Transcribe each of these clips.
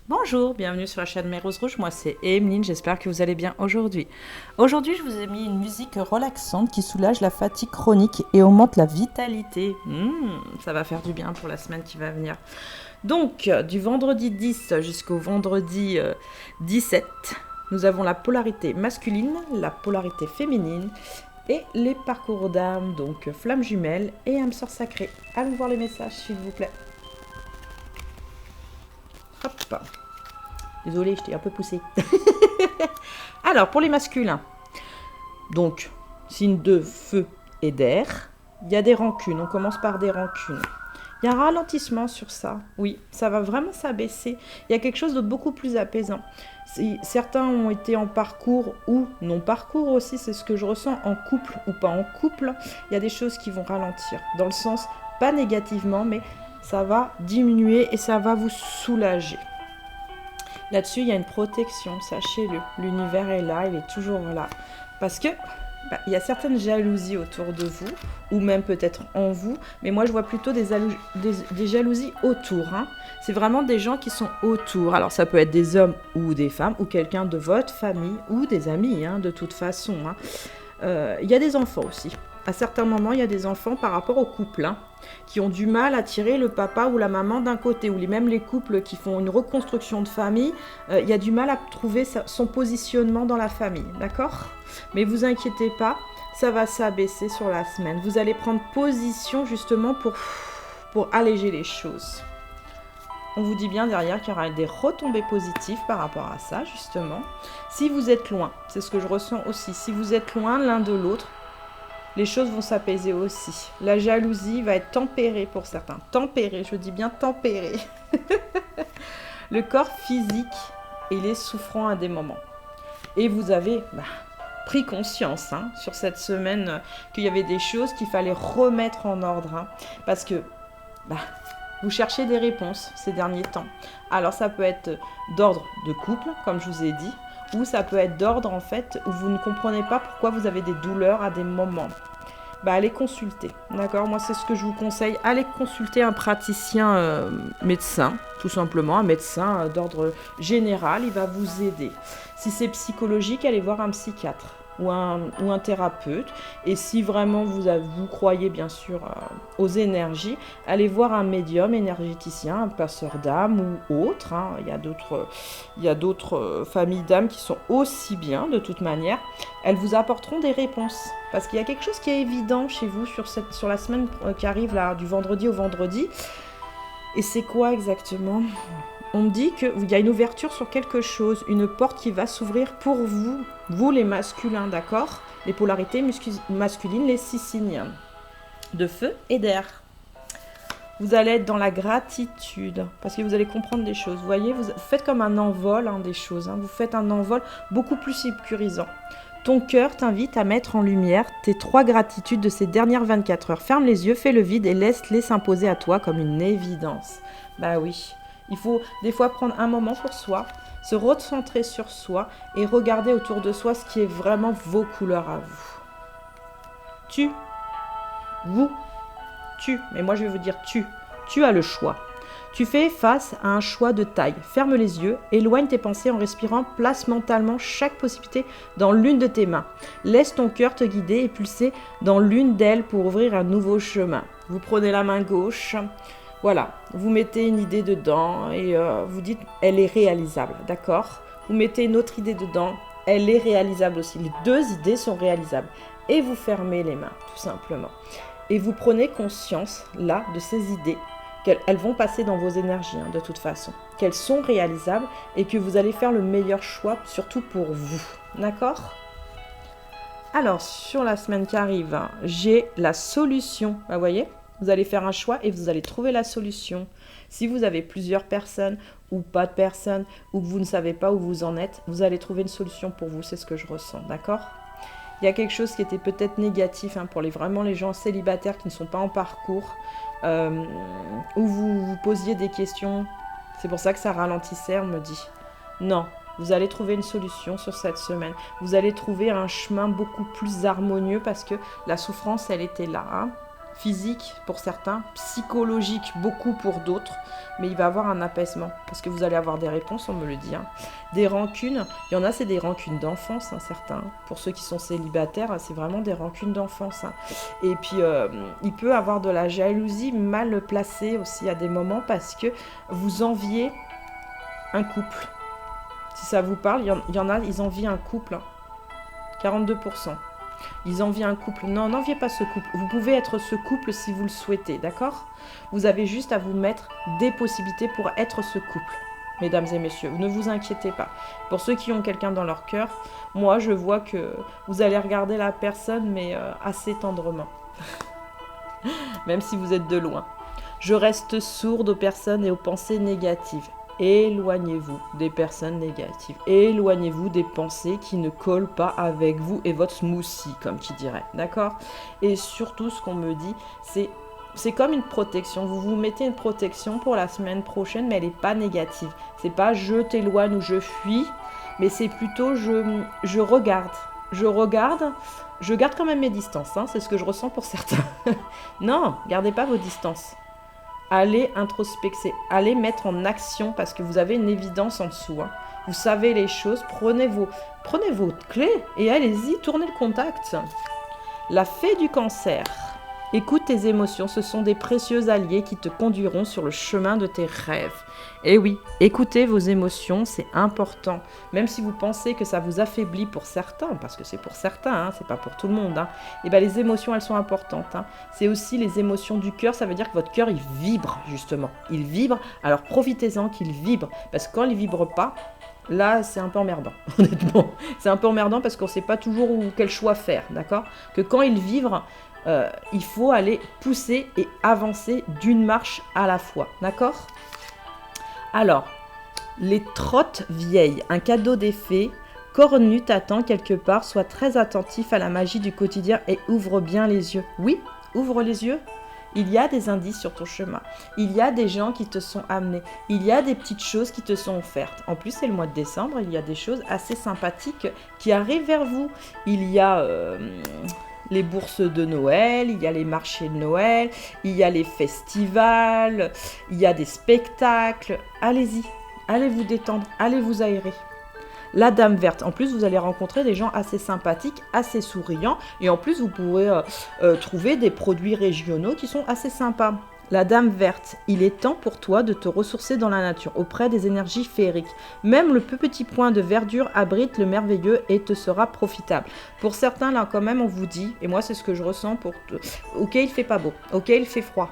Bonjour, bienvenue sur la chaîne Mes Roses Rouges, moi c'est Emeline, j'espère que vous allez bien aujourd'hui. Aujourd'hui je vous ai mis une musique relaxante qui soulage la fatigue chronique et augmente la vitalité. Ça va faire du bien pour la semaine qui va venir. Donc du vendredi 10 jusqu'au vendredi 17, nous avons la polarité masculine, la polarité féminine et les parcours d'âme, donc flamme jumelle et âme sœur sacrée. Allons voir les messages s'il vous plaît. Hop. Désolée, je t'ai un peu poussé. Alors, pour les masculins, donc, signe de feu et d'air, il y a des rancunes. On commence par des rancunes. Il y a un ralentissement sur ça. Oui, ça va vraiment s'abaisser. Il y a quelque chose de beaucoup plus apaisant. Certains ont été en parcours ou non parcours aussi, c'est ce que je ressens, en couple ou pas en couple. Il y a des choses qui vont ralentir. Dans le sens, pas négativement, mais ça va diminuer et ça va vous soulager. Là-dessus, il y a une protection, sachez-le. L'univers est là, il est toujours là. Parce que il y a certaines jalousies autour de vous, ou même peut-être en vous, mais moi je vois plutôt des jalousies autour. C'est vraiment des gens qui sont autour. Alors ça peut être des hommes ou des femmes, ou quelqu'un de votre famille, ou des amis, de toute façon. Il y a des enfants aussi. À certains moments, il y a des enfants par rapport au couple, qui ont du mal à tirer le papa ou la maman d'un côté, ou même les couples qui font une reconstruction de famille, il y a du mal à trouver son positionnement dans la famille, d'accord? Mais vous inquiétez pas, ça va s'abaisser sur la semaine. Vous allez prendre position justement pour alléger les choses. On vous dit bien derrière qu'il y aura des retombées positives par rapport à ça, justement. Si vous êtes loin, c'est ce que je ressens aussi, si vous êtes loin l'un de l'autre, les choses vont s'apaiser aussi. La jalousie va être tempérée pour certains. Tempérée, je dis bien tempérée. Le corps physique, il est souffrant à des moments. Et vous avez pris conscience sur cette semaine qu'il y avait des choses qu'il fallait remettre en ordre. Parce que vous cherchez des réponses ces derniers temps. Alors ça peut être d'ordre de couple, comme je vous ai dit, ou ça peut être d'ordre en fait où vous ne comprenez pas pourquoi vous avez des douleurs à des moments. Allez consulter, d'accord? Moi c'est ce que je vous conseille, allez consulter un praticien médecin, tout simplement, un médecin d'ordre général, il va vous aider. Si c'est psychologique, allez voir un psychiatre ou un thérapeute. Et si vraiment vous croyez bien sûr aux énergies, allez voir un médium énergéticien, un passeur d'âme ou autre. Il y a d'autres familles d'âmes qui sont aussi bien de toute manière. Elles vous apporteront des réponses. Parce qu'il y a quelque chose qui est évident chez vous sur la semaine qui arrive là, du vendredi au vendredi. Et c'est quoi exactement ? On me dit qu'il y a une ouverture sur quelque chose, une porte qui va s'ouvrir pour vous les masculins, d'accord? Les polarités masculines, les 6 signes de feu et d'air. Vous allez être dans la gratitude, parce que vous allez comprendre des choses. Vous voyez, vous faites comme un envol des choses, vous faites un envol beaucoup plus sécurisant. Ton cœur t'invite à mettre en lumière tes 3 gratitudes de ces dernières 24 heures. Ferme les yeux, fais le vide et laisse-les s'imposer à toi comme une évidence. Oui. Il faut des fois prendre un moment pour soi, se recentrer sur soi et regarder autour de soi ce qui est vraiment vos couleurs à vous. Vous, mais moi je vais vous dire tu as le choix. Tu fais face à un choix de taille. Ferme les yeux, éloigne tes pensées en respirant, place mentalement chaque possibilité dans l'une de tes mains. Laisse ton cœur te guider et pulser dans l'une d'elles pour ouvrir un nouveau chemin. Vous prenez la main gauche. Voilà, vous mettez une idée dedans et vous dites elle est réalisable, d'accord? Vous mettez une autre idée dedans, elle est réalisable aussi. Les 2 idées sont réalisables. Et vous fermez les mains, tout simplement. Et vous prenez conscience, là, de ces idées, qu'elles vont passer dans vos énergies, de toute façon. Qu'elles sont réalisables et que vous allez faire le meilleur choix, surtout pour vous. D'accord ? Alors, sur la semaine qui arrive, j'ai la solution. Vous voyez ? Vous allez faire un choix et vous allez trouver la solution. Si vous avez plusieurs personnes ou pas de personnes ou que vous ne savez pas où vous en êtes, vous allez trouver une solution pour vous. C'est ce que je ressens, d'accord ? Il y a quelque chose qui était peut-être négatif pour vraiment les gens célibataires qui ne sont pas en parcours, où vous vous posiez des questions. C'est pour ça que ça ralentissait, on me dit. Non, vous allez trouver une solution sur cette semaine. Vous allez trouver un chemin beaucoup plus harmonieux parce que la souffrance, elle était là. physique pour certains, psychologique beaucoup pour d'autres, mais il va avoir un apaisement, parce que vous allez avoir des réponses, on me le dit. Hein. Des rancunes, il y en a, c'est des rancunes d'enfance, hein, certains. Pour ceux qui sont célibataires, c'est vraiment des rancunes d'enfance. Hein. Et puis, il peut avoir de la jalousie mal placée aussi à des moments, parce que vous enviez un couple. Si ça vous parle, il y en a, ils envient un couple, hein. 42%. Ils envient un couple. Non, n'enviez pas ce couple. Vous pouvez être ce couple si vous le souhaitez, d'accord? Vous avez juste à vous mettre des possibilités pour être ce couple, mesdames et messieurs. Ne vous inquiétez pas. Pour ceux qui ont quelqu'un dans leur cœur, moi, je vois que vous allez regarder la personne, mais assez tendrement. Même si vous êtes de loin. Je reste sourde aux personnes et aux pensées négatives. Éloignez-vous des personnes négatives. Éloignez-vous des pensées qui ne collent pas avec vous et votre smoothie, comme qui dirait. D'accord? Et surtout, ce qu'on me dit, c'est comme une protection. Vous vous mettez une protection pour la semaine prochaine, mais elle n'est pas négative. C'est pas je t'éloigne ou je fuis, mais c'est plutôt je regarde. Je garde quand même mes distances. Hein, c'est ce que je ressens pour certains. Non, gardez pas vos distances. Allez introspecter, allez mettre en action parce que vous avez une évidence en dessous. Hein. Vous savez les choses, prenez vos clés et allez-y, tournez le contact. La fée du cancer. Écoute tes émotions, ce sont des précieux alliés qui te conduiront sur le chemin de tes rêves. Et oui, écoutez vos émotions, c'est important. Même si vous pensez que ça vous affaiblit pour certains, parce que c'est pour certains, hein, c'est pas pour tout le monde. Hein, et bien les émotions, elles sont importantes. Hein. C'est aussi les émotions du cœur, ça veut dire que votre cœur, il vibre justement. Il vibre, alors profitez-en qu'il vibre. Parce que quand il vibre pas, là, c'est un peu emmerdant, honnêtement. C'est un peu emmerdant parce qu'on ne sait pas toujours quel choix faire, d'accord? Que quand il vibre, il faut aller pousser et avancer d'une marche à la fois, d'accord? Alors, les trottes vieilles, un cadeau des fées, cornu t'attend quelque part, sois très attentif à la magie du quotidien et ouvre bien les yeux. Oui, ouvre les yeux. Il y a des indices sur ton chemin. Il y a des gens qui te sont amenés. Il y a des petites choses qui te sont offertes. En plus, c'est le mois de décembre. Il y a des choses assez sympathiques qui arrivent vers vous. Il y a les bourses de Noël. Il y a les marchés de Noël. Il y a les festivals. Il y a des spectacles. Allez-y. Allez vous détendre. Allez vous aérer. La Dame Verte. En plus, vous allez rencontrer des gens assez sympathiques, assez souriants. Et en plus, vous pourrez trouver des produits régionaux qui sont assez sympas. La Dame Verte. Il est temps pour toi de te ressourcer dans la nature, auprès des énergies féeriques. Même le plus petit point de verdure abrite le merveilleux et te sera profitable. Pour certains, là, quand même, on vous dit, et moi, c'est ce que je ressens pour... Ok, il fait pas beau. Ok, il fait froid.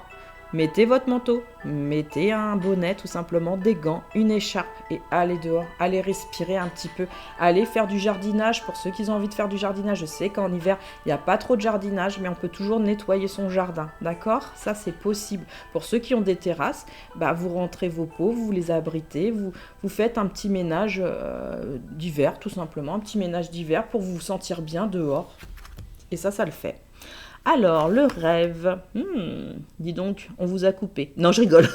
Mettez votre manteau, mettez un bonnet tout simplement, des gants, une écharpe et allez dehors, allez respirer un petit peu, allez faire du jardinage pour ceux qui ont envie de faire du jardinage. Je sais qu'en hiver, il n'y a pas trop de jardinage, mais on peut toujours nettoyer son jardin, d'accord? Ça, c'est possible. Pour ceux qui ont des terrasses, bah, vous rentrez vos pots, vous les abritez, vous faites un petit ménage d'hiver tout simplement, un petit ménage d'hiver pour vous sentir bien dehors. Et ça le fait. Alors, le rêve. Dis donc, on vous a coupé. Non, je rigole.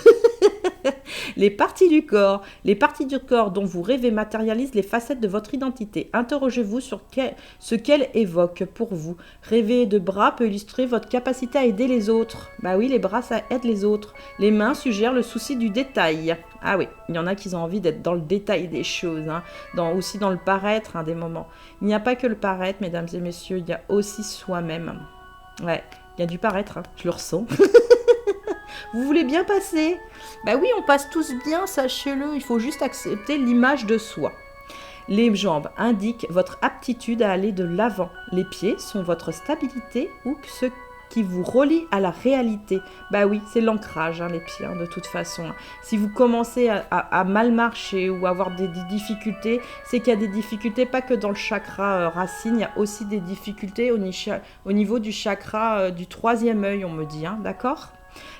Les parties du corps. Les parties du corps dont vous rêvez matérialisent les facettes de votre identité. Interrogez-vous sur ce qu'elles évoquent pour vous. Rêver de bras peut illustrer votre capacité à aider les autres. Bah oui, les bras, ça aide les autres. Les mains suggèrent le souci du détail. Ah oui, il y en a qui ont envie d'être dans le détail des choses, hein, aussi dans le paraître, hein, des moments. Il n'y a pas que le paraître, mesdames et messieurs, il y a aussi soi-même. Ouais, il y a du paraître, hein, je le ressens. Vous voulez bien passer? Bah oui, on passe tous bien, sachez-le. Il faut juste accepter l'image de soi. Les jambes indiquent votre aptitude à aller de l'avant. Les pieds sont votre stabilité ou ce qui vous relie à la réalité. Bah oui, c'est l'ancrage, hein, les pieds, hein, de toute façon. Si vous commencez à mal marcher ou avoir des difficultés, c'est qu'il y a des difficultés pas que dans le chakra racine, il y a aussi des difficultés au niveau du chakra du troisième œil, on me dit, hein, d'accord?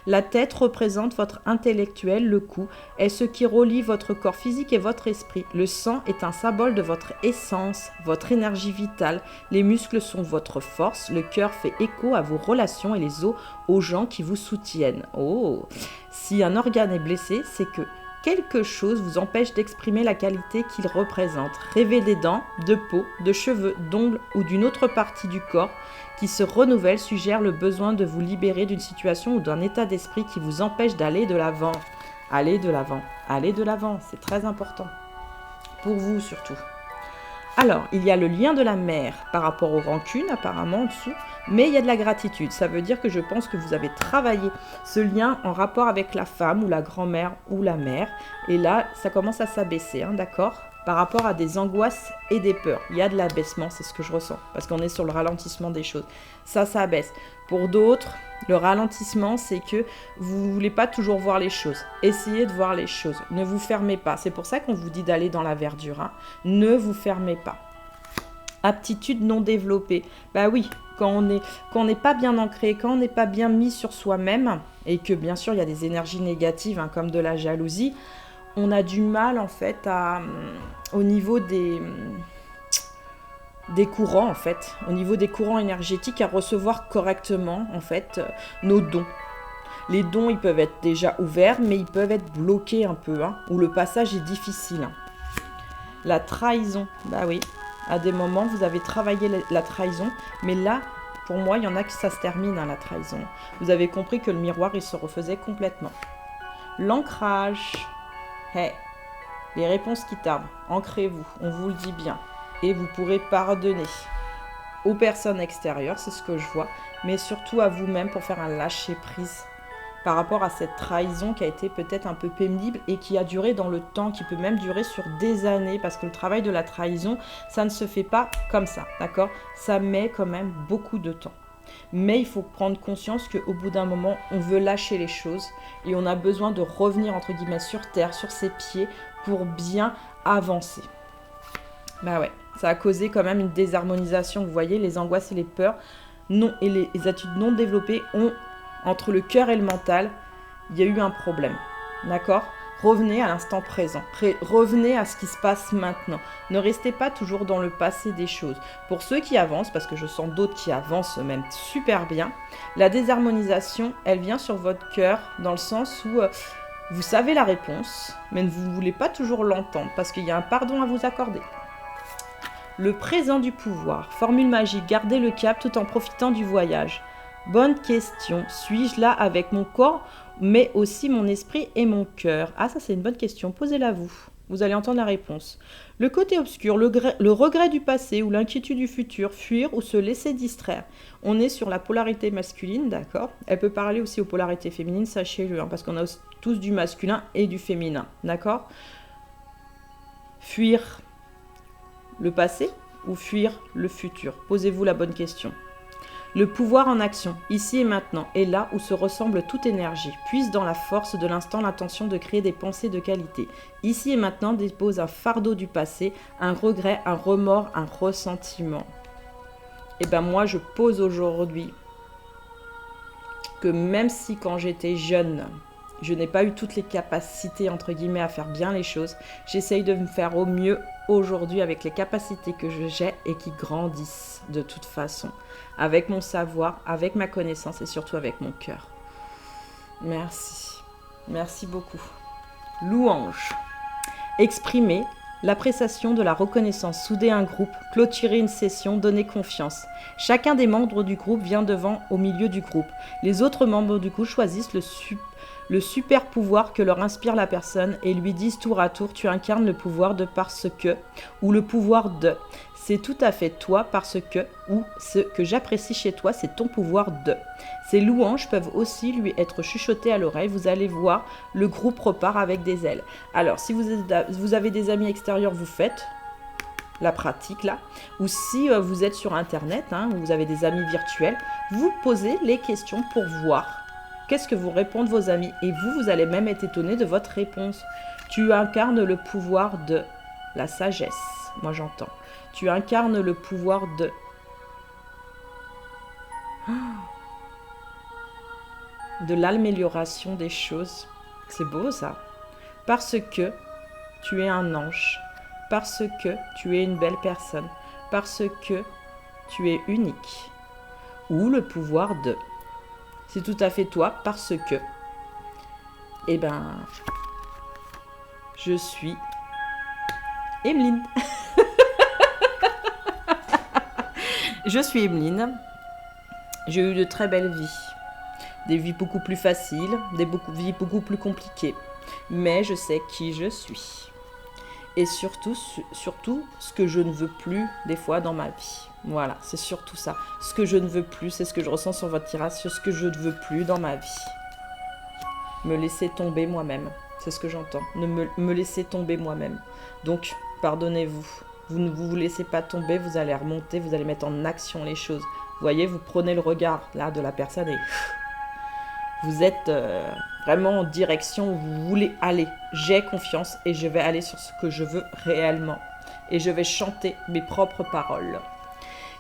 La tête représente votre intellectuel, le cou est ce qui relie votre corps physique et votre esprit. Le sang est un symbole de votre essence, votre énergie vitale. Les muscles sont votre force, le cœur fait écho à vos relations et les os aux gens qui vous soutiennent. Oh, si un organe est blessé, c'est que quelque chose vous empêche d'exprimer la qualité qu'il représente. Rêver des dents, de peau, de cheveux, d'ongles ou d'une autre partie du corps qui se renouvelle suggère le besoin de vous libérer d'une situation ou d'un état d'esprit qui vous empêche d'aller de l'avant. Allez de l'avant, allez de l'avant, c'est très important. Pour vous surtout. Alors, il y a le lien de la mère par rapport aux rancunes, apparemment en dessous, mais il y a de la gratitude. Ça veut dire que je pense que vous avez travaillé ce lien en rapport avec la femme ou la grand-mère ou la mère. Et là, ça commence à s'abaisser, hein, d'accord ? Par rapport à des angoisses et des peurs. Il y a de l'abaissement, c'est ce que je ressens, parce qu'on est sur le ralentissement des choses. Ça abaisse. Pour d'autres, le ralentissement, c'est que vous ne voulez pas toujours voir les choses. Essayez de voir les choses. Ne vous fermez pas. C'est pour ça qu'on vous dit d'aller dans la verdure. Hein. Ne vous fermez pas. Aptitude non développée. Bah oui, quand on n'est pas bien ancré, quand on n'est pas bien mis sur soi-même, et que bien sûr il y a des énergies négatives, hein, comme de la jalousie, on a du mal en fait au niveau des courants en fait, au niveau des courants énergétiques, à recevoir correctement en fait nos dons. Les dons, ils peuvent être déjà ouverts, mais ils peuvent être bloqués un peu, hein, où le passage est difficile. Hein. La trahison, bah oui, à des moments vous avez travaillé la trahison, mais là, pour moi, il y en a que ça se termine, hein, la trahison. Vous avez compris que le miroir, il se refaisait complètement. L'ancrage, hey, les réponses qui tardent, ancrez-vous, on vous le dit bien. Et vous pourrez pardonner aux personnes extérieures, c'est ce que je vois, mais surtout à vous-même pour faire un lâcher-prise par rapport à cette trahison qui a été peut-être un peu pénible et qui a duré dans le temps, qui peut même durer sur des années, parce que le travail de la trahison, ça ne se fait pas comme ça, d'accord ? Ça met quand même beaucoup de temps. Mais il faut prendre conscience qu'au bout d'un moment, on veut lâcher les choses et on a besoin de revenir, entre guillemets, sur terre, sur ses pieds, pour bien avancer. Bah ouais, ça a causé quand même une désharmonisation. Vous voyez, les angoisses et les peurs et les attitudes non développées ont, entre le cœur et le mental, il y a eu un problème. D'accord ? Revenez à l'instant présent. Revenez à ce qui se passe maintenant. Ne restez pas toujours dans le passé des choses. Pour ceux qui avancent, parce que je sens d'autres qui avancent même super bien, la désharmonisation, elle vient sur votre cœur dans le sens où vous savez la réponse, mais vous ne voulez pas toujours l'entendre parce qu'il y a un pardon à vous accorder. Le présent du pouvoir. Formule magique, gardez le cap tout en profitant du voyage. Bonne question. Suis-je là avec mon corps, mais aussi mon esprit et mon cœur ? Ah, ça c'est une bonne question. Posez-la vous. Vous allez entendre la réponse. Le côté obscur, le regret du passé ou l'inquiétude du futur, fuir ou se laisser distraire. On est sur la polarité masculine, d'accord ? Elle peut parler aussi aux polarités féminines, sachez-le, hein, parce qu'on a tous du masculin et du féminin, d'accord ? Fuir le passé ou fuir le futur ? Posez-vous la bonne question. Le pouvoir en action, ici et maintenant, est là où se ressemble toute énergie. Puise dans la force de l'instant l'intention de créer des pensées de qualité. Ici et maintenant dépose un fardeau du passé, un regret, un remords, un ressentiment. Et ben moi je pose aujourd'hui que même si quand j'étais jeune, je n'ai pas eu toutes les capacités entre guillemets à faire bien les choses, j'essaye de me faire au mieux aujourd'hui avec les capacités que j'ai et qui grandissent de toute façon. Avec mon savoir, avec ma connaissance et surtout avec mon cœur. Merci. Merci beaucoup. Louange. Exprimer l'appréciation de la reconnaissance, souder un groupe, clôturer une session, donner confiance. Chacun des membres du groupe vient devant au milieu du groupe. Les autres membres du groupe choisissent le super pouvoir que leur inspire la personne et lui disent tour à tour, tu incarnes le pouvoir de parce que, ou le pouvoir de. C'est tout à fait toi parce que, ou ce que j'apprécie chez toi, c'est ton pouvoir de. Ces louanges peuvent aussi lui être chuchotées à l'oreille. Vous allez voir, le groupe repart avec des ailes. Alors, si vous avez des amis extérieurs, vous faites la pratique là. Ou si vous êtes sur Internet, hein, vous avez des amis virtuels, vous posez les questions pour voir qu'est-ce que vous répondent vos amis. Et vous allez même être étonné de votre réponse. Tu incarnes le pouvoir de la sagesse, moi j'entends. Tu incarnes le pouvoir de... de l'amélioration des choses. C'est beau ça. Parce que tu es un ange. Parce que tu es une belle personne. Parce que tu es unique. Ou le pouvoir de... C'est tout à fait toi parce que... Eh ben... je suis Emeline. Je suis Emeline. J'ai eu de très belles vies. Des vies beaucoup plus faciles, vies beaucoup plus compliquées. Mais je sais qui je suis. Et surtout, ce que je ne veux plus des fois dans ma vie. Voilà, c'est surtout ça. Ce que je ne veux plus, c'est ce que je ressens sur votre tirage, sur ce que je ne veux plus dans ma vie. Me laisser tomber moi-même, c'est ce que j'entends. Me laisser tomber moi-même. Donc, pardonnez-vous. Vous ne vous laissez pas tomber, vous allez remonter, vous allez mettre en action les choses. Vous voyez, vous prenez le regard là de la personne et vous êtes vraiment en direction où vous voulez aller. J'ai confiance et je vais aller sur ce que je veux réellement. Et je vais chanter mes propres paroles.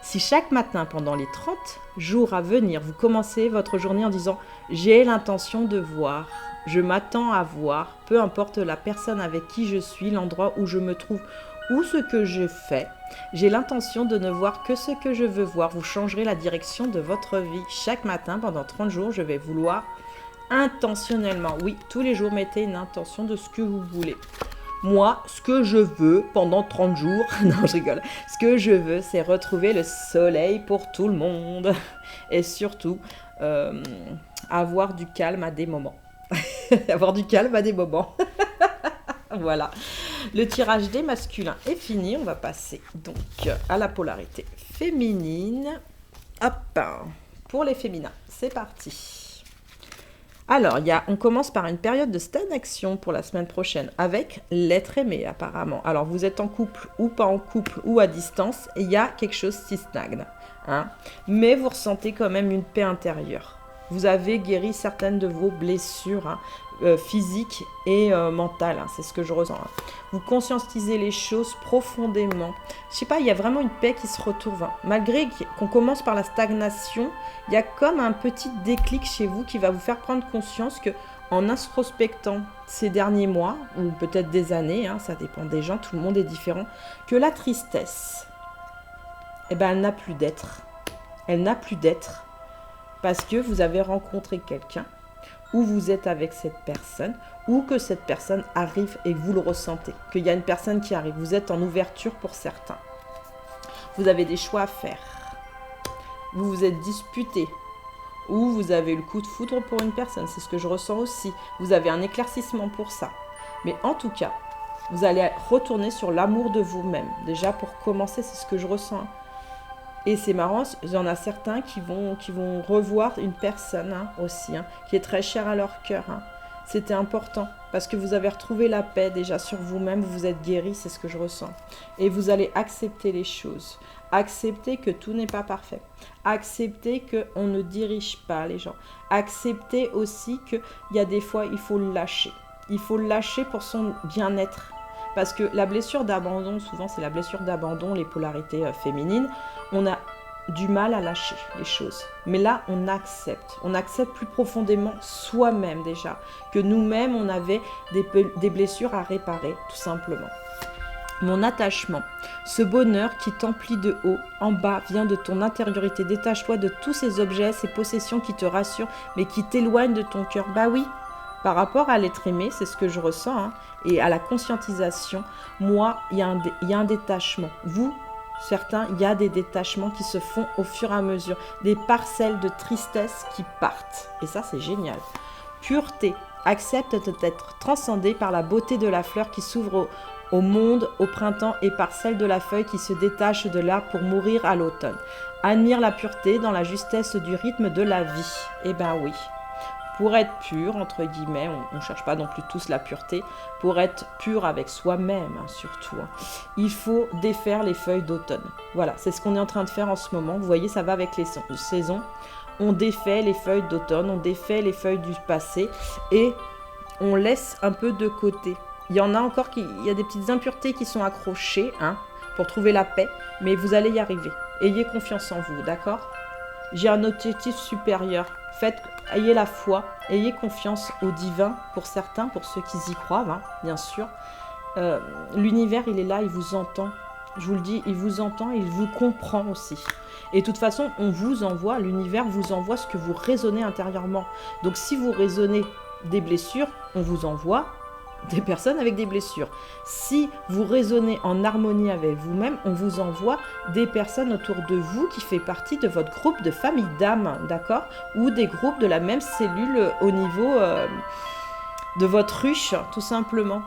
Si chaque matin, pendant les 30 jours à venir, vous commencez votre journée en disant « J'ai l'intention de voir, je m'attends à voir, peu importe la personne avec qui je suis, l'endroit où je me trouve ou ce que je fais, j'ai l'intention de ne voir que ce que je veux voir. » Vous changerez la direction de votre vie. Chaque matin, pendant 30 jours, je vais vouloir intentionnellement. Oui, tous les jours, mettez une intention de ce que vous voulez. Moi, ce que je veux pendant 30 jours, non, je rigole. Ce que je veux, c'est retrouver le soleil pour tout le monde. Et surtout, avoir du calme à des moments. Avoir du calme à des moments. Voilà. Le tirage des masculins est fini. On va passer donc à la polarité féminine. Hop. Pour les féminins, c'est parti. Alors, on commence par une période de stagnation pour la semaine prochaine avec l'être aimé apparemment. Alors, vous êtes en couple ou pas en couple ou à distance, il y a quelque chose qui stagne. Hein, mais vous ressentez quand même une paix intérieure. Vous avez guéri certaines de vos blessures physiques et mentales. Hein, c'est ce que je ressens. Hein. Vous conscientisez les choses profondément. Je sais pas, il y a vraiment une paix qui se retrouve. Hein. Malgré qu'on commence par la stagnation, il y a comme un petit déclic chez vous qui va vous faire prendre conscience que en introspectant ces derniers mois, ou peut-être des années, hein, ça dépend des gens, tout le monde est différent, que la tristesse, eh ben, elle n'a plus d'être. Elle n'a plus d'être parce que vous avez rencontré quelqu'un ou vous êtes avec cette personne, ou que cette personne arrive et que vous le ressentez, qu'il y a une personne qui arrive. Vous êtes en ouverture pour certains. Vous avez des choix à faire. Vous vous êtes disputé, ou vous avez eu le coup de foudre pour une personne. C'est ce que je ressens aussi. Vous avez un éclaircissement pour ça. Mais en tout cas, vous allez retourner sur l'amour de vous-même. Déjà, pour commencer, c'est ce que je ressens. Et c'est marrant, il y en a certains qui vont revoir une personne hein, aussi, hein, qui est très chère à leur cœur. Hein. C'était important, parce que vous avez retrouvé la paix déjà sur vous-même, vous vous êtes guéri, c'est ce que je ressens. Et vous allez accepter les choses, accepter que tout n'est pas parfait, accepter qu'on ne dirige pas les gens, accepter aussi qu'il y a des fois, il faut le lâcher. Il faut le lâcher pour son bien-être. Parce que la blessure d'abandon, souvent c'est la blessure d'abandon, les polarités féminines, on a du mal à lâcher les choses. Mais là, on accepte plus profondément soi-même déjà, que nous-mêmes, on avait des blessures à réparer, tout simplement. Mon attachement, ce bonheur qui t'emplit de haut en bas vient de ton intériorité. Détache-toi de tous ces objets, ces possessions qui te rassurent, mais qui t'éloignent de ton cœur. Bah oui, par rapport à l'être aimé, c'est ce que je ressens, hein, et à la conscientisation, moi, il y a un détachement. Vous, certains, il y a des détachements qui se font au fur et à mesure, des parcelles de tristesse qui partent. Et ça, c'est génial. Pureté, accepte d'être transcendé par la beauté de la fleur qui s'ouvre au monde au printemps et par celle de la feuille qui se détache de l'arbre pour mourir à l'automne. Admire la pureté dans la justesse du rythme de la vie. Eh ben oui. Pour être pur, entre guillemets, on ne cherche pas non plus tous la pureté, pour être pur avec soi-même, hein, surtout, hein, il faut défaire les feuilles d'automne. Voilà, c'est ce qu'on est en train de faire en ce moment. Vous voyez, ça va avec les saisons. On défait les feuilles d'automne, on défait les feuilles du passé et on laisse un peu de côté. Il y en a encore il y a des petites impuretés qui sont accrochées hein, pour trouver la paix, mais vous allez y arriver. Ayez confiance en vous, d'accord ? J'ai un objectif supérieur. Ayez la foi, ayez confiance au divin pour certains, pour ceux qui y croient, hein, bien sûr. L'univers, il est là, il vous entend. Je vous le dis, il vous entend, il vous comprend aussi. Et de toute façon, on vous envoie, l'univers vous envoie ce que vous raisonnez intérieurement. Donc si vous raisonnez des blessures, on vous envoie des personnes avec des blessures. Si vous raisonnez en harmonie avec vous-même, on vous envoie des personnes autour de vous qui fait partie de votre groupe de famille d'âme, d'accord? Ou des groupes de la même cellule au niveau de votre ruche, tout simplement.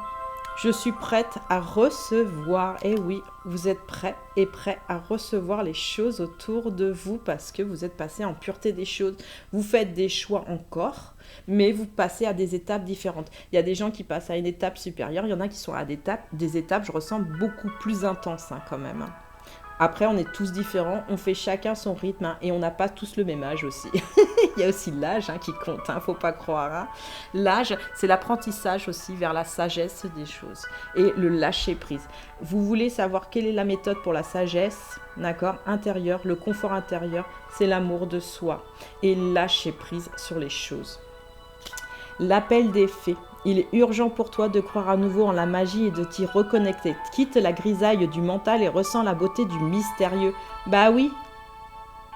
Je suis prête à recevoir. Et oui, vous êtes prêt et prêt à recevoir les choses autour de vous parce que vous êtes passé en pureté des choses. Vous faites des choix encore, mais vous passez à des étapes différentes. Il y a des gens qui passent à une étape supérieure, il y en a qui sont à des étapes, je ressens, beaucoup plus intenses quand même. Après, on est tous différents, on fait chacun son rythme et on n'a pas tous le même âge aussi. Il y a aussi l'âge qui compte, faut pas croire. L'âge, c'est l'apprentissage aussi vers la sagesse des choses et le lâcher prise. Vous voulez savoir quelle est la méthode pour la sagesse, d'accord, intérieure, le confort intérieur, c'est l'amour de soi et lâcher prise sur les choses. L'appel des fées. Il est urgent pour toi de croire à nouveau en la magie et de t'y reconnecter. Quitte la grisaille du mental et ressens la beauté du mystérieux. Bah oui,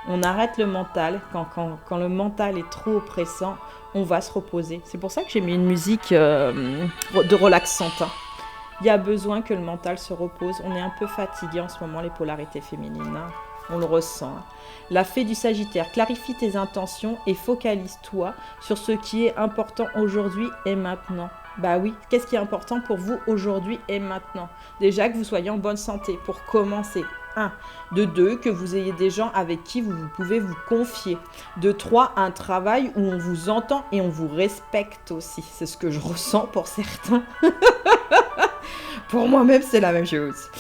on arrête le mental. Quand le mental est trop oppressant, on va se reposer. C'est pour ça que j'ai mis une musique de relaxante. Il y a besoin que le mental se repose. On est un peu fatigué en ce moment, les polarités féminines. On le ressent. La fée du Sagittaire, clarifie tes intentions et focalise-toi sur ce qui est important aujourd'hui et maintenant. Bah oui, qu'est-ce qui est important pour vous aujourd'hui et maintenant? Déjà que vous soyez en bonne santé, pour commencer. 1. De 2, que vous ayez des gens avec qui vous pouvez vous confier. De 3, un travail où on vous entend et on vous respecte aussi. C'est ce que je ressens pour certains. Pour moi-même, c'est la même chose.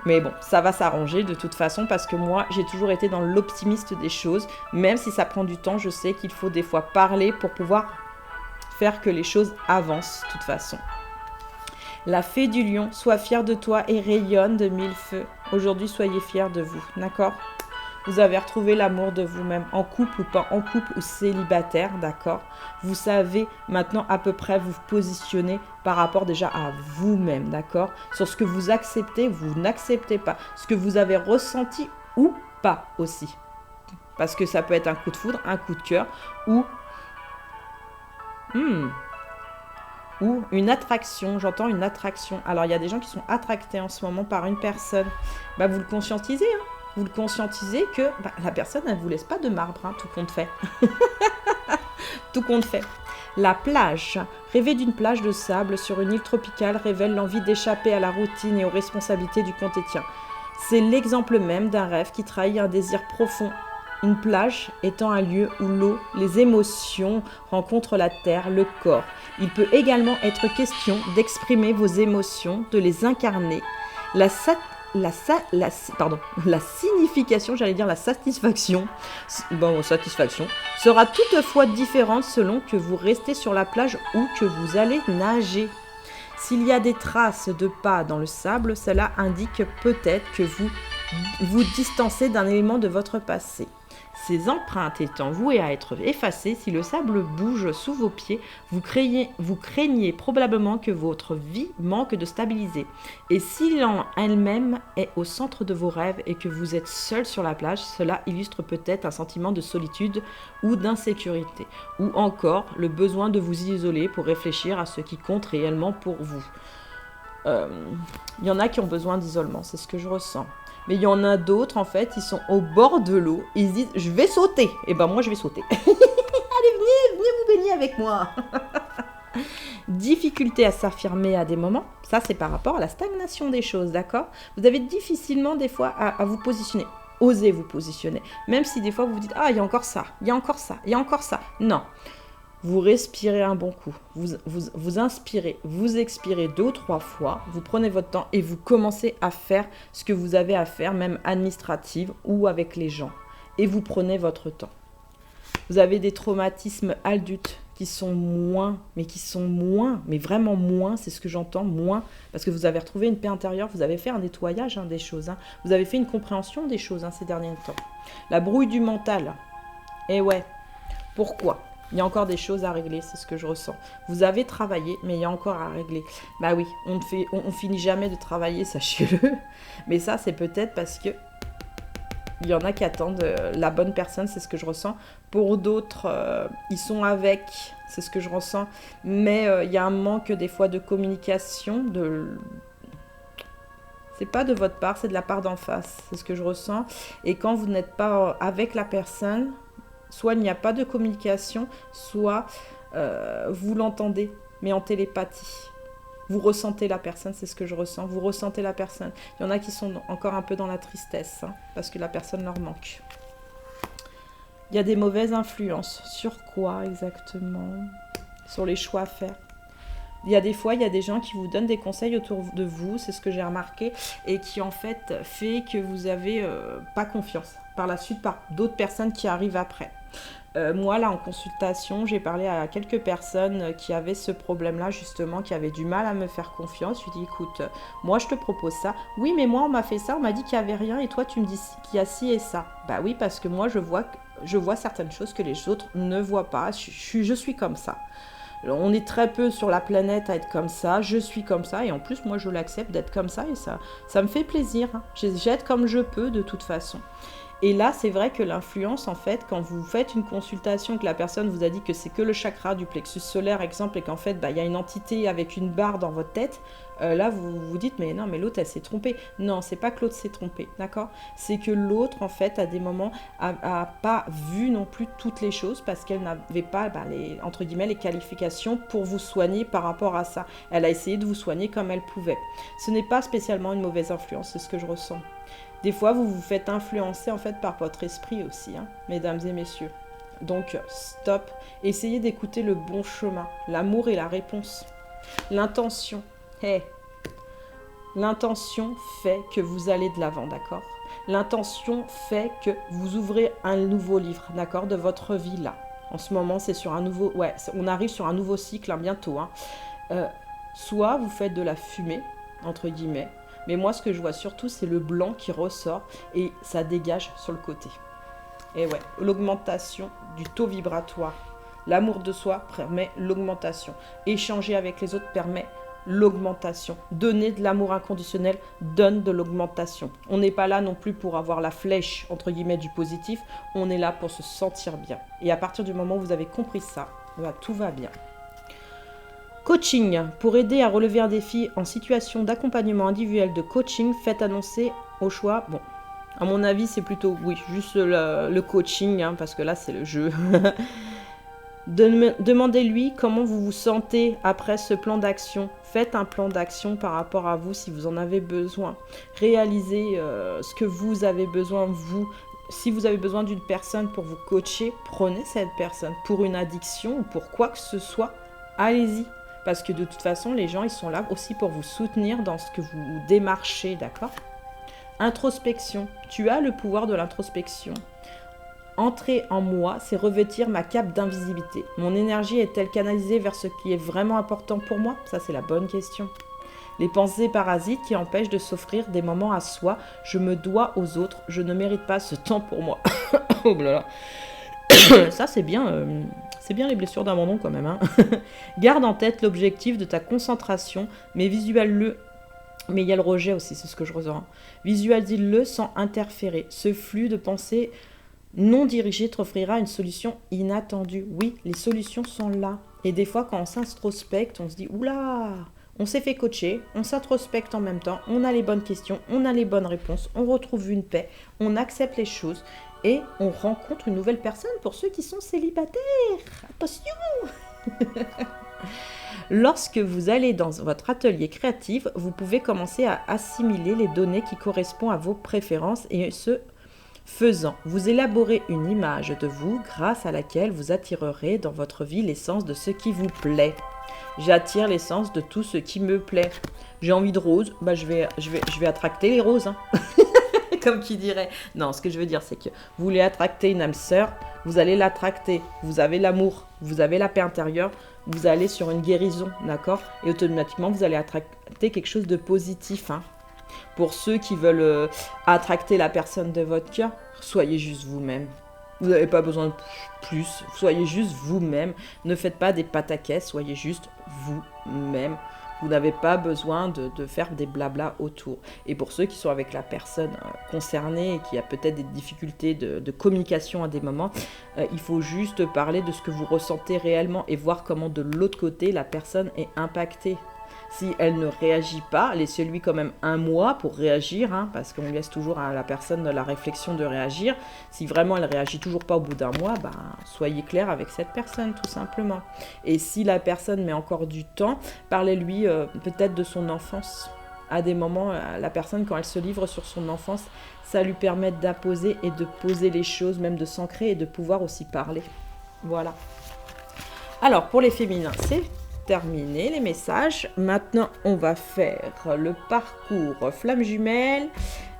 Mais bon, ça va s'arranger de toute façon parce que moi, j'ai toujours été dans l'optimiste des choses. Même si ça prend du temps, je sais qu'il faut des fois parler pour pouvoir faire que les choses avancent de toute façon. La fée du lion, sois fière de toi et rayonne de mille feux. Aujourd'hui, soyez fiers de vous, d'accord? Vous avez retrouvé l'amour de vous-même, en couple ou pas en couple ou célibataire, d'accord? Vous savez maintenant à peu près vous positionner par rapport déjà à vous-même, d'accord? Sur ce que vous acceptez, vous n'acceptez pas. Ce que vous avez ressenti ou pas aussi. Parce que ça peut être un coup de foudre, un coup de cœur ou une attraction. J'entends une attraction. Alors, il y a des gens qui sont attractés en ce moment par une personne. Bah, vous le conscientisez, Vous le conscientisez que la personne, elle ne vous laisse pas de marbre, tout compte fait. Tout compte fait. La plage. Rêver d'une plage de sable sur une île tropicale révèle l'envie d'échapper à la routine et aux responsabilités du quotidien. C'est l'exemple même d'un rêve qui trahit un désir profond. Une plage étant un lieu où l'eau, les émotions rencontrent la terre, le corps. Il peut également être question d'exprimer vos émotions, de les incarner. La signification, la satisfaction, sera toutefois différente selon que vous restez sur la plage ou que vous allez nager. S'il y a des traces de pas dans le sable, cela indique peut-être que vous vous distancez d'un élément de votre passé. Ces empreintes étant vouées à être effacées, si le sable bouge sous vos pieds, vous craignez probablement que votre vie manque de stabilité. Et si l'en elle-même est au centre de vos rêves et que vous êtes seul sur la plage, cela illustre peut-être un sentiment de solitude ou d'insécurité. Ou encore le besoin de vous isoler pour réfléchir à ce qui compte réellement pour vous. Il y en a qui ont besoin d'isolement, c'est ce que je ressens. Mais il y en a d'autres, en fait, ils sont au bord de l'eau. Ils se disent, je vais sauter. Et ben moi, je vais sauter. Allez, venez vous baigner avec moi. Difficulté à s'affirmer à des moments. Ça, c'est par rapport à la stagnation des choses, d'accord? Vous avez difficilement, des fois, à vous positionner. Osez vous positionner. Même si, des fois, vous vous dites, ah, il y a encore ça, il y a encore ça, il y a encore ça. Non. Vous respirez un bon coup, vous inspirez, vous expirez 2 ou 3 fois, vous prenez votre temps et vous commencez à faire ce que vous avez à faire, même administrative ou avec les gens. Et vous prenez votre temps. Vous avez des traumatismes adultes qui sont moins, mais vraiment moins, c'est ce que j'entends, moins, parce que vous avez retrouvé une paix intérieure, vous avez fait un nettoyage des choses, vous avez fait une compréhension des choses ces derniers temps. La brouille du mental, et ouais, pourquoi ? Il y a encore des choses à régler, c'est ce que je ressens. Vous avez travaillé, mais il y a encore à régler. Bah oui, on finit jamais de travailler, sachez-le. Mais ça, c'est peut-être parce que Il y en a qui attendent la bonne personne, c'est ce que je ressens. Pour d'autres, ils sont avec, c'est ce que je ressens. Mais il y a un manque des fois de communication, c'est pas de votre part, c'est de la part d'en face, c'est ce que je ressens. Et quand vous n'êtes pas avec la personne, soit il n'y a pas de communication, soit vous l'entendez, mais en télépathie. Vous ressentez la personne, c'est ce que je ressens. Vous ressentez la personne. Il y en a qui sont encore un peu dans la tristesse, hein, parce que la personne leur manque. Il y a des mauvaises influences. Sur quoi exactement? Sur les choix à faire. Il y a des fois, il y a des gens qui vous donnent des conseils autour de vous, c'est ce que j'ai remarqué, et qui en fait que vous n'avez pas confiance par la suite par d'autres personnes qui arrivent après. Moi, là, en consultation, j'ai parlé à quelques personnes qui avaient ce problème-là, justement, qui avaient du mal à me faire confiance. Je lui ai dit, écoute, moi, je te propose ça. Oui, mais moi, on m'a fait ça, on m'a dit qu'il n'y avait rien, et toi, tu me dis qu'il y a ci et ça. Bah oui, parce que moi, je vois certaines choses que les autres ne voient pas. Je suis comme ça. On est très peu sur la planète à être comme ça, je suis comme ça, et en plus, moi, je l'accepte d'être comme ça, et ça me fait plaisir. Hein. J'aide comme je peux, de toute façon. Et là, c'est vrai que l'influence, en fait, quand vous faites une consultation, que la personne vous a dit que c'est que le chakra du plexus solaire, exemple, et qu'en fait, y a une entité avec une barre dans votre tête, là, vous vous dites, mais non, mais l'autre, elle s'est trompée. Non, c'est pas que l'autre s'est trompée, d'accord? C'est que l'autre, en fait, à des moments, a pas vu non plus toutes les choses parce qu'elle n'avait pas, entre guillemets, les qualifications pour vous soigner par rapport à ça. Elle a essayé de vous soigner comme elle pouvait. Ce n'est pas spécialement une mauvaise influence, c'est ce que je ressens. Des fois, vous vous faites influencer en fait par votre esprit aussi, hein, mesdames et messieurs. Donc, stop. Essayez d'écouter le bon chemin. L'amour est la réponse. L'intention. Hey. L'intention fait que vous allez de l'avant, d'accord? L'intention fait que vous ouvrez un nouveau livre, d'accord, de votre vie là. En ce moment, c'est sur un nouveau... Ouais, on arrive sur un nouveau cycle, hein, bientôt. Hein. Soit vous faites de la fumée, entre guillemets, mais moi, ce que je vois surtout, c'est le blanc qui ressort et ça dégage sur le côté. Et ouais, l'augmentation du taux vibratoire. L'amour de soi permet l'augmentation. Échanger avec les autres permet l'augmentation. Donner de l'amour inconditionnel donne de l'augmentation. On n'est pas là non plus pour avoir la flèche, entre guillemets, du positif. On est là pour se sentir bien. Et à partir du moment où vous avez compris ça, tout va bien. Coaching. Pour aider à relever un défi en situation d'accompagnement individuel de coaching, faites annoncer au choix. Bon, à mon avis, c'est plutôt, oui, juste le coaching, hein, parce que là, c'est le jeu. Demandez-lui comment vous vous sentez après ce plan d'action. Faites un plan d'action par rapport à vous si vous en avez besoin. Réalisez ce que vous avez besoin, vous. Si vous avez besoin d'une personne pour vous coacher, prenez cette personne. Pour une addiction ou pour quoi que ce soit, allez-y. Parce que de toute façon, les gens, ils sont là aussi pour vous soutenir dans ce que vous démarchez, d'accord? Introspection. Tu as le pouvoir de l'introspection. Entrer en moi, c'est revêtir ma cape d'invisibilité. Mon énergie est-elle canalisée vers ce qui est vraiment important pour moi? Ça, c'est la bonne question. Les pensées parasites qui empêchent de s'offrir des moments à soi. Je me dois aux autres. Je ne mérite pas ce temps pour moi. Oh là là. Ça, c'est bien... C'est bien les blessures d'abandon quand même. Hein. Garde en tête l'objectif de ta concentration, mais visualise-le. Mais il y a le rejet aussi, c'est ce que je ressens. Visualise-le sans interférer. Ce flux de pensée non dirigé t'offrira une solution inattendue. Oui, les solutions sont là. Et des fois, quand on s'introspecte, on se dit « Oula !» On s'est fait coacher, on s'introspecte en même temps, on a les bonnes questions, on a les bonnes réponses, on retrouve une paix, on accepte les choses et on rencontre une nouvelle personne pour ceux qui sont célibataires. Attention. Lorsque vous allez dans votre atelier créatif, vous pouvez commencer à assimiler les données qui correspondent à vos préférences et ce faisant, vous élaborez une image de vous grâce à laquelle vous attirerez dans votre vie l'essence de ce qui vous plaît. J'attire l'essence de tout ce qui me plaît. J'ai envie de roses, je vais attracter les roses. Hein. Comme qui dirait. Non, ce que je veux dire, c'est que vous voulez attracter une âme sœur, vous allez l'attracter. Vous avez l'amour, vous avez la paix intérieure, vous allez sur une guérison, d'accord? Et automatiquement, vous allez attracter quelque chose de positif. Hein. Pour ceux qui veulent attracter la personne de votre cœur, soyez juste vous-même. Vous n'avez pas besoin de plus. Soyez juste vous-même. Ne faites pas des pataquès. Soyez juste vous-même. Vous n'avez pas besoin de faire des blablas autour. Et pour ceux qui sont avec la personne concernée et qui a peut-être des difficultés de communication à des moments, il faut juste parler de ce que vous ressentez réellement et voir comment de l'autre côté la personne est impactée. Si elle ne réagit pas, laissez-lui quand même un mois pour réagir, hein, parce qu'on laisse toujours à la personne la réflexion de réagir. Si vraiment elle ne réagit toujours pas au bout d'un mois, soyez clair avec cette personne, tout simplement. Et si la personne met encore du temps, parlez-lui peut-être de son enfance. À des moments, la personne, quand elle se livre sur son enfance, ça lui permet d'apposer et de poser les choses, même de s'ancrer et de pouvoir aussi parler. Voilà. Alors, pour les féminins, c'est terminé les messages. Maintenant, on va faire le parcours flamme jumelle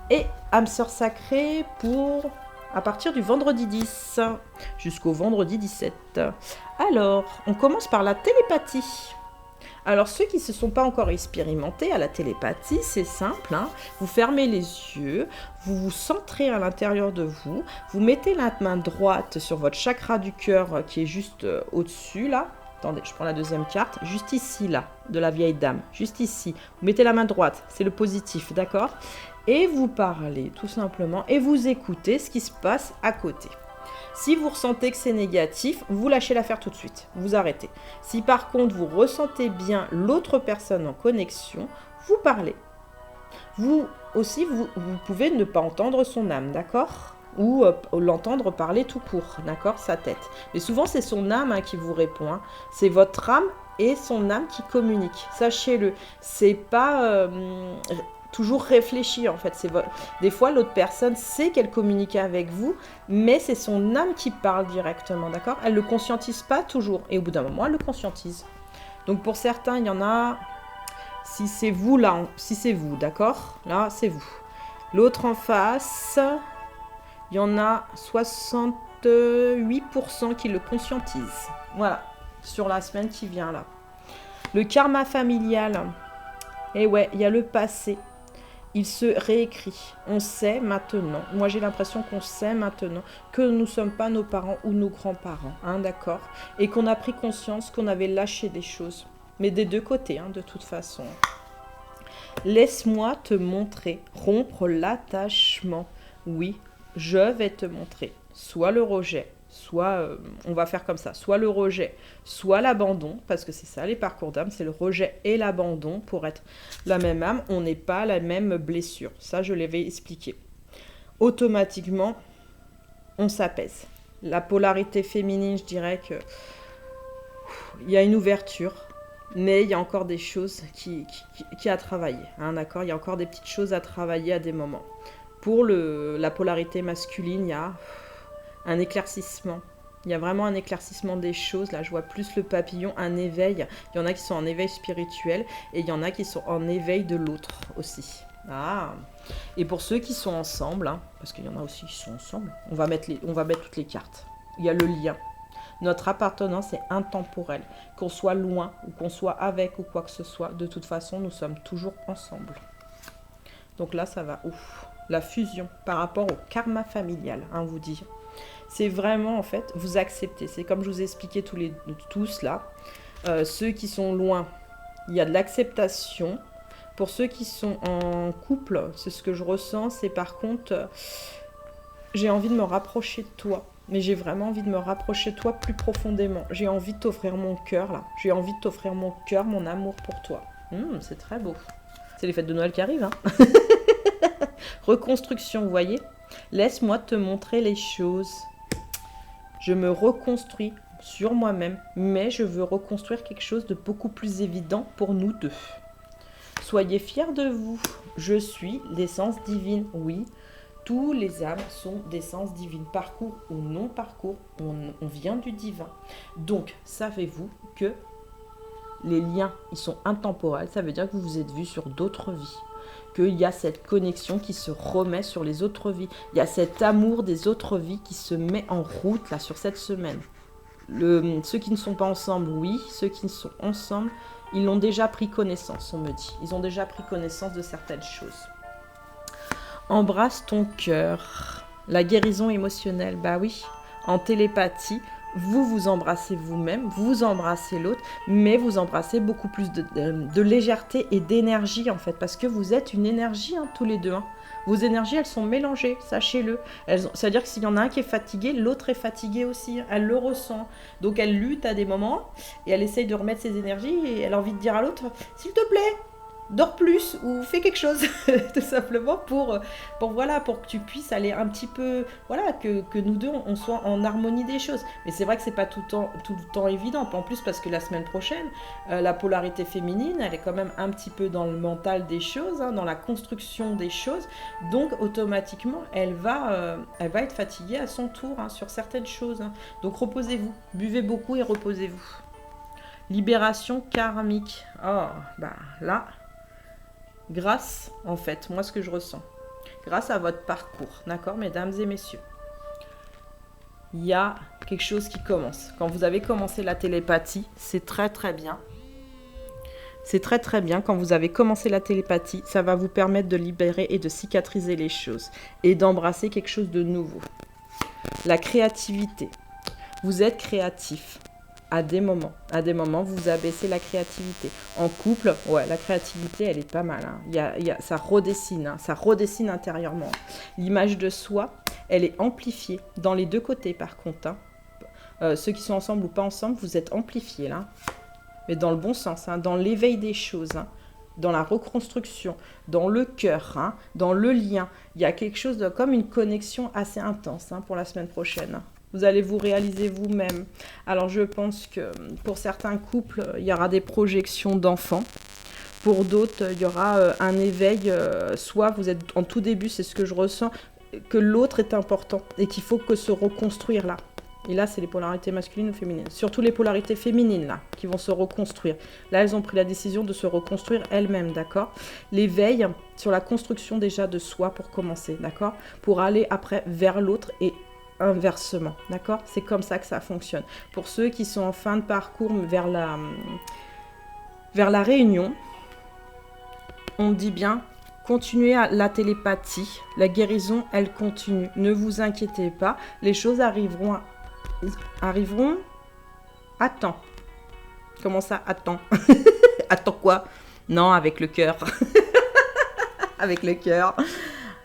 et âme sœur sacrée pour à partir du vendredi 10 jusqu'au vendredi 17. Alors, on commence par la télépathie. Alors, ceux qui ne se sont pas encore expérimentés à la télépathie, c'est simple, hein. Vous fermez les yeux, vous vous centrez à l'intérieur de vous, vous mettez la main droite sur votre chakra du cœur qui est juste au-dessus, là. Attendez, je prends la deuxième carte, juste ici, là, de la vieille dame, juste ici. Vous mettez la main droite, c'est le positif, d'accord? Et vous parlez, tout simplement, et vous écoutez ce qui se passe à côté. Si vous ressentez que c'est négatif, vous lâchez l'affaire tout de suite, vous arrêtez. Si par contre, vous ressentez bien l'autre personne en connexion, vous parlez. Vous aussi, vous pouvez ne pas entendre son âme, d'accord? Ou l'entendre parler tout court, d'accord, sa tête. Mais souvent, c'est son âme qui vous répond. Hein. C'est votre âme et son âme qui communiquent. Sachez-le, c'est pas toujours réfléchi, en fait. Des fois, l'autre personne sait qu'elle communique avec vous, mais c'est son âme qui parle directement, d'accord? Elle ne le conscientise pas toujours. Et au bout d'un moment, elle le conscientise. Donc, pour certains, il y en a... Si c'est vous, là, si c'est vous, d'accord? Là, c'est vous. L'autre en face... Il y en a 68% qui le conscientisent. Voilà, sur la semaine qui vient là. Le karma familial. Et ouais, il y a le passé. Il se réécrit. On sait maintenant. Moi, j'ai l'impression qu'on sait maintenant que nous ne sommes pas nos parents ou nos grands-parents. Hein, d'accord? Et qu'on a pris conscience qu'on avait lâché des choses. Mais des deux côtés, hein, de toute façon. Laisse-moi te montrer. Rompre l'attachement. Oui. Je vais te montrer soit le rejet, soit, on va faire comme ça, soit le rejet, soit l'abandon, parce que c'est ça les parcours d'âme, c'est le rejet et l'abandon pour être la même âme, on n'est pas la même blessure. Ça, je l'avais expliqué. Automatiquement, on s'apaise. La polarité féminine, je dirais que il y a une ouverture, mais il y a encore des choses qui à travailler, hein, d'accord? Il y a encore des petites choses à travailler à des moments. Pour la polarité masculine, il y a un éclaircissement. Il y a vraiment un éclaircissement des choses. Là, je vois plus le papillon, un éveil. Il y en a qui sont en éveil spirituel et il y en a qui sont en éveil de l'autre aussi. Ah. Et pour ceux qui sont ensemble, hein, parce qu'il y en a aussi qui sont ensemble, on va mettre toutes les cartes. Il y a le lien. Notre appartenance est intemporelle. Qu'on soit loin ou qu'on soit avec ou quoi que ce soit, de toute façon, nous sommes toujours ensemble. Donc là, ça va ouf. La fusion par rapport au karma familial, hein, vous dit. C'est vraiment, en fait, vous acceptez. C'est comme je vous ai expliqué tous là. Ceux qui sont loin, il y a de l'acceptation. Pour ceux qui sont en couple, c'est ce que je ressens. C'est par contre, j'ai envie de me rapprocher de toi. Mais j'ai vraiment envie de me rapprocher de toi plus profondément. J'ai envie de t'offrir mon cœur, là. J'ai envie de t'offrir mon cœur, mon amour pour toi. C'est très beau. C'est les fêtes de Noël qui arrivent, hein. Reconstruction, vous voyez? Laisse-moi te montrer les choses. Je me reconstruis sur moi-même, mais je veux reconstruire quelque chose de beaucoup plus évident pour nous deux. Soyez fiers de vous. Je suis l'essence divine. Oui, tous les âmes sont d'essence divine. Parcours ou non parcours, on vient du divin. Donc, savez-vous que les liens, ils sont intemporels. Ça veut dire que vous vous êtes vus sur d'autres vies. Qu'il y a cette connexion qui se remet sur les autres vies. Il y a cet amour des autres vies qui se met en route là sur cette semaine. Ceux qui ne sont pas ensemble, oui. Ceux qui sont ensemble, ils l'ont déjà pris connaissance, on me dit. Ils ont déjà pris connaissance de certaines choses. Embrasse ton cœur. La guérison émotionnelle, bah oui. En télépathie, vous vous embrassez vous-même, vous embrassez l'autre, mais vous embrassez beaucoup plus de légèreté et d'énergie en fait, parce que vous êtes une énergie hein, tous les deux. Hein. Vos énergies, elles sont mélangées, sachez-le. C'est-à-dire que s'il y en a un qui est fatigué, l'autre est fatigué aussi. Elle le ressent. Donc elle lutte à des moments et elle essaye de remettre ses énergies et elle a envie de dire à l'autre, s'il te plaît, dors plus ou fais quelque chose tout simplement pour que tu puisses aller un petit peu voilà que nous deux on soit en harmonie des choses, mais c'est vrai que c'est pas tout le temps évident, en plus parce que la semaine prochaine la polarité féminine elle est quand même un petit peu dans le mental des choses hein, dans la construction des choses, donc automatiquement elle va être fatiguée à son tour hein, sur certaines choses hein. Donc reposez-vous, buvez beaucoup et reposez-vous. Libération karmique, oh bah là grâce, en fait, moi ce que je ressens, grâce à votre parcours, d'accord, mesdames et messieurs, il y a quelque chose qui commence. Quand vous avez commencé la télépathie, c'est très très bien. C'est très très bien. Quand vous avez commencé la télépathie, ça va vous permettre de libérer et de cicatriser les choses et d'embrasser quelque chose de nouveau. La créativité. Vous êtes créatif. À des moments, vous abaissez la créativité. En couple, ouais, la créativité, elle est pas mal. Hein. Ça redessine intérieurement. L'image de soi, elle est amplifiée dans les deux côtés, par contre. Hein. Ceux qui sont ensemble ou pas ensemble, vous êtes amplifiés, là. Mais dans le bon sens, hein, dans l'éveil des choses, hein, dans la reconstruction, dans le cœur, hein, dans le lien. Il y a quelque chose de comme une connexion assez intense hein, pour la semaine prochaine. Vous allez vous réaliser vous-même. Alors je pense que pour certains couples, il y aura des projections d'enfants. Pour d'autres, il y aura un éveil. Soit vous êtes en tout début, c'est ce que je ressens, que l'autre est important et qu'il faut que se reconstruire là. Et là, c'est les polarités masculines ou féminines. Surtout les polarités féminines là, qui vont se reconstruire. Là, elles ont pris la décision de se reconstruire elles-mêmes, d'accord ? L'éveil sur la construction déjà de soi pour commencer, d'accord ? Pour aller après vers l'autre et inversement, d'accord? C'est comme ça que ça fonctionne. Pour ceux qui sont en fin de parcours vers la réunion, on dit bien, continuez à la télépathie, la guérison, elle continue. Ne vous inquiétez pas, les choses arriveront à temps. Comment ça, à temps? Attends quoi? Non, avec le cœur. Avec le cœur.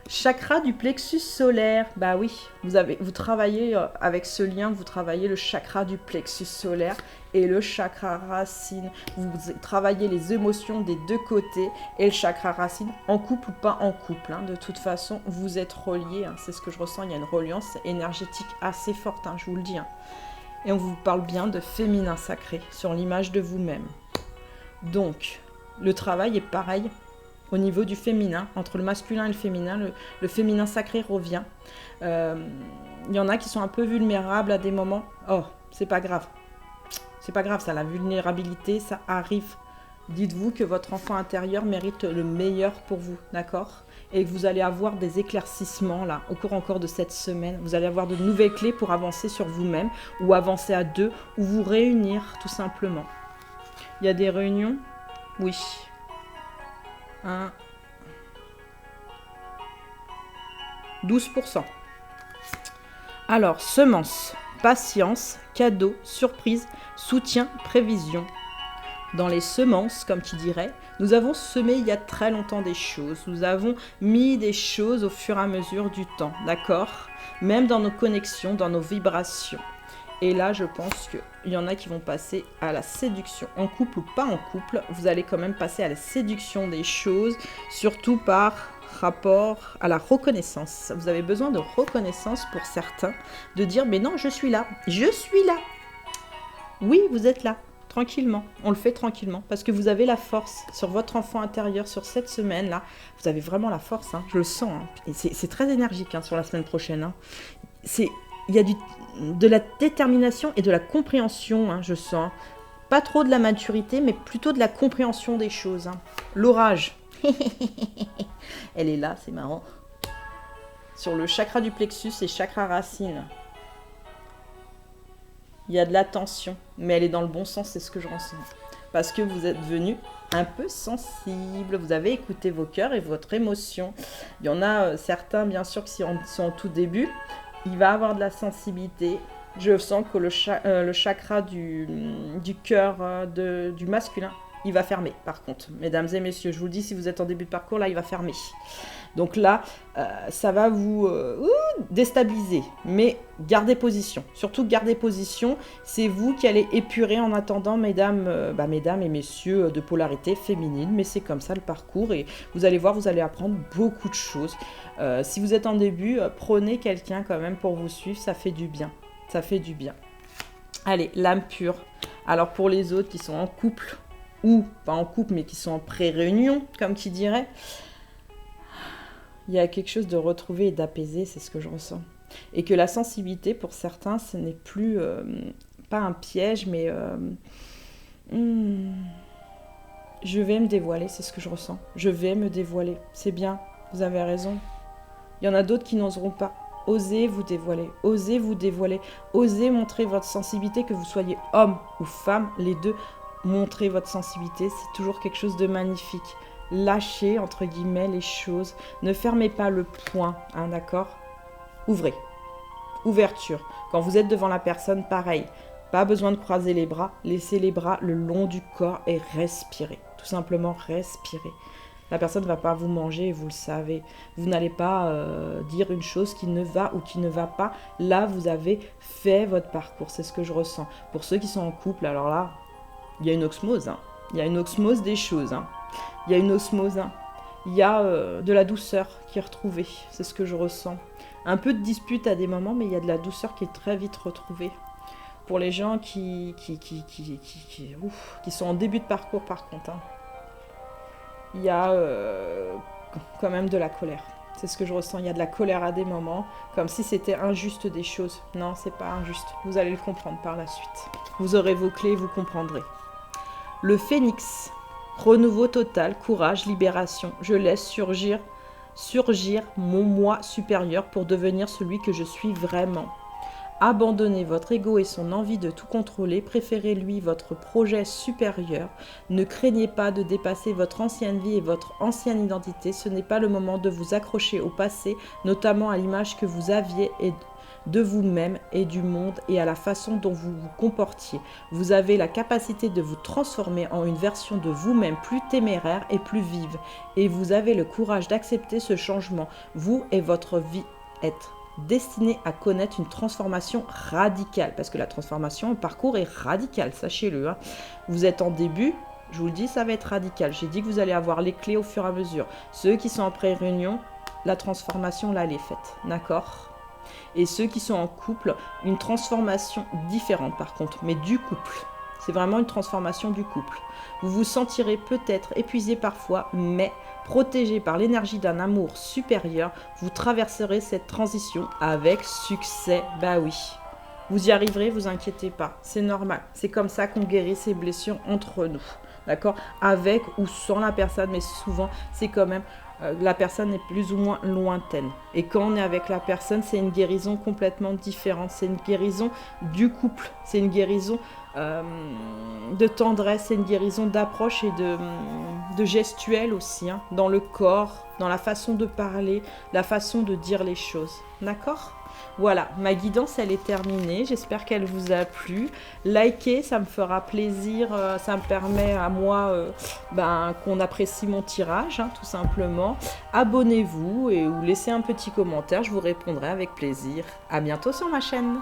Chakra du plexus solaire, bah oui, vous travaillez avec ce lien, vous travaillez le chakra du plexus solaire et le chakra racine. Vous travaillez les émotions des deux côtés et le chakra racine, en couple ou pas en couple. Hein. De toute façon, vous êtes reliés, hein. C'est ce que je ressens, il y a une reliance énergétique assez forte, hein, je vous le dis. Hein. Et on vous parle bien de féminin sacré sur l'image de vous-même. Donc, le travail est pareil. Au niveau du féminin, entre le masculin et le féminin, le féminin sacré revient. Il y en a qui sont un peu vulnérables à des moments. Oh, c'est pas grave. C'est pas grave, ça, la vulnérabilité, ça arrive. Dites-vous que votre enfant intérieur mérite le meilleur pour vous, d'accord ? Et que vous allez avoir des éclaircissements, là, au cours encore de cette semaine. Vous allez avoir de nouvelles clés pour avancer sur vous-même, ou avancer à deux, ou vous réunir, tout simplement. Il y a des réunions ? Oui. 12%. Alors, semences, patience, cadeau, surprise, soutien, prévision. Dans les semences, comme qui dirait, nous avons semé il y a très longtemps des choses. Nous avons mis des choses au fur et à mesure du temps, d'accord ? Même dans nos connexions, dans nos vibrations. Et là, je pense qu'il y en a qui vont passer à la séduction. En couple ou pas en couple, vous allez quand même passer à la séduction des choses, surtout par rapport à la reconnaissance. Vous avez besoin de reconnaissance pour certains, de dire « mais non, je suis là, je suis là ». Oui, vous êtes là, tranquillement, on le fait tranquillement, parce que vous avez la force sur votre enfant intérieur, sur cette semaine-là. Vous avez vraiment la force, hein, je le sens. Hein. Et c'est très énergique hein, sur la semaine prochaine. Hein. Il y a de la détermination et de la compréhension, hein, je sens. Pas trop de la maturité, mais plutôt de la compréhension des choses. Hein. L'orage. Elle est là, c'est marrant. Sur le chakra du plexus et chakra racine. Il y a de la tension, mais elle est dans le bon sens, c'est ce que je ressens. Parce que vous êtes devenu un peu sensible, vous avez écouté vos cœurs et votre émotion. Il y en a certains, bien sûr, qui sont au tout début. Il va avoir de la sensibilité, Je sens que le chakra du cœur du masculin, il va fermer, par contre. Mesdames et messieurs, je vous le dis, si vous êtes en début de parcours, là, il va fermer. Donc là, ça va vous déstabiliser. Mais gardez position. Surtout, gardez position. C'est vous qui allez épurer en attendant, mesdames et messieurs de polarité féminine. Mais c'est comme ça le parcours. Et vous allez voir, vous allez apprendre beaucoup de choses. Si vous êtes en début, prenez quelqu'un quand même pour vous suivre. Ça fait du bien. Ça fait du bien. Allez, l'âme pure. Alors pour les autres qui sont en couple, ou pas en couple, mais qui sont en pré-réunion, comme qui dirait, il y a quelque chose de retrouvé et d'apaisé, c'est ce que je ressens. Et que la sensibilité, pour certains, ce n'est plus, pas un piège, mais je vais me dévoiler, c'est ce que je ressens. Je vais me dévoiler, c'est bien, vous avez raison. Il y en a d'autres qui n'oseront pas. Osez vous dévoiler, osez vous dévoiler, osez montrer votre sensibilité, que vous soyez homme ou femme, les deux, montrez votre sensibilité, c'est toujours quelque chose de magnifique. Lâchez, entre guillemets, les choses, ne fermez pas le poing, hein, d'accord? Ouvrez, ouverture. Quand vous êtes devant la personne, pareil, pas besoin de croiser les bras, laissez les bras le long du corps et respirez, tout simplement respirez. La personne ne va pas vous manger, vous le savez. Vous n'allez pas dire une chose qui ne va ou qui ne va pas. Là, vous avez fait votre parcours. C'est ce que je ressens. Pour ceux qui sont en couple, alors là, il y a une osmose. Hein. Il y a une osmose des choses. Hein. Il y a une osmose. Hein. Il y a de la douceur qui est retrouvée. C'est ce que je ressens. Un peu de dispute à des moments, mais il y a de la douceur qui est très vite retrouvée. Pour les gens qui sont en début de parcours, par contre, hein. Il y a quand même de la colère. C'est ce que je ressens. Il y a de la colère à des moments, comme si c'était injuste des choses. Non, c'est pas injuste. Vous allez le comprendre par la suite. Vous aurez vos clés, vous comprendrez. Le phénix. Renouveau total, courage, libération. Je laisse surgir mon moi supérieur pour devenir celui que je suis vraiment. Abandonnez votre ego et son envie de tout contrôler, préférez-lui votre projet supérieur. Ne craignez pas de dépasser votre ancienne vie et votre ancienne identité. Ce n'est pas le moment de vous accrocher au passé, notamment à l'image que vous aviez de vous-même et du monde et à la façon dont vous vous comportiez. Vous avez la capacité de vous transformer en une version de vous-même plus téméraire et plus vive. Et vous avez le courage d'accepter ce changement. Vous et votre vie êtes destiné à connaître une transformation radicale, parce que la transformation, le parcours est radical, sachez-le. Hein. Vous êtes en début, je vous le dis, ça va être radical. J'ai dit que vous allez avoir les clés au fur et à mesure. Ceux qui sont en pré-réunion, la transformation, là, elle est faite, d'accord? Et ceux qui sont en couple, une transformation différente par contre, mais du couple. C'est vraiment une transformation du couple. Vous vous sentirez peut-être épuisé parfois, mais protégé par l'énergie d'un amour supérieur, vous traverserez cette transition avec succès. Bah oui, vous y arriverez, vous inquiétez pas, c'est normal. C'est comme ça qu'on guérit ces blessures entre nous, d'accord? Avec ou sans la personne, mais souvent c'est quand même la personne est plus ou moins lointaine. Et quand on est avec la personne, c'est une guérison complètement différente. C'est une guérison du couple, c'est une guérison de tendresse, c'est une guérison d'approche et de gestuelle aussi, hein, dans le corps, dans la façon de parler, la façon de dire les choses. D'accord ? Voilà, ma guidance, elle est terminée. J'espère qu'elle vous a plu. Likez, ça me fera plaisir. Ça me permet à moi qu'on apprécie mon tirage, hein, tout simplement. Abonnez-vous et ou laissez un petit commentaire. Je vous répondrai avec plaisir. À bientôt sur ma chaîne.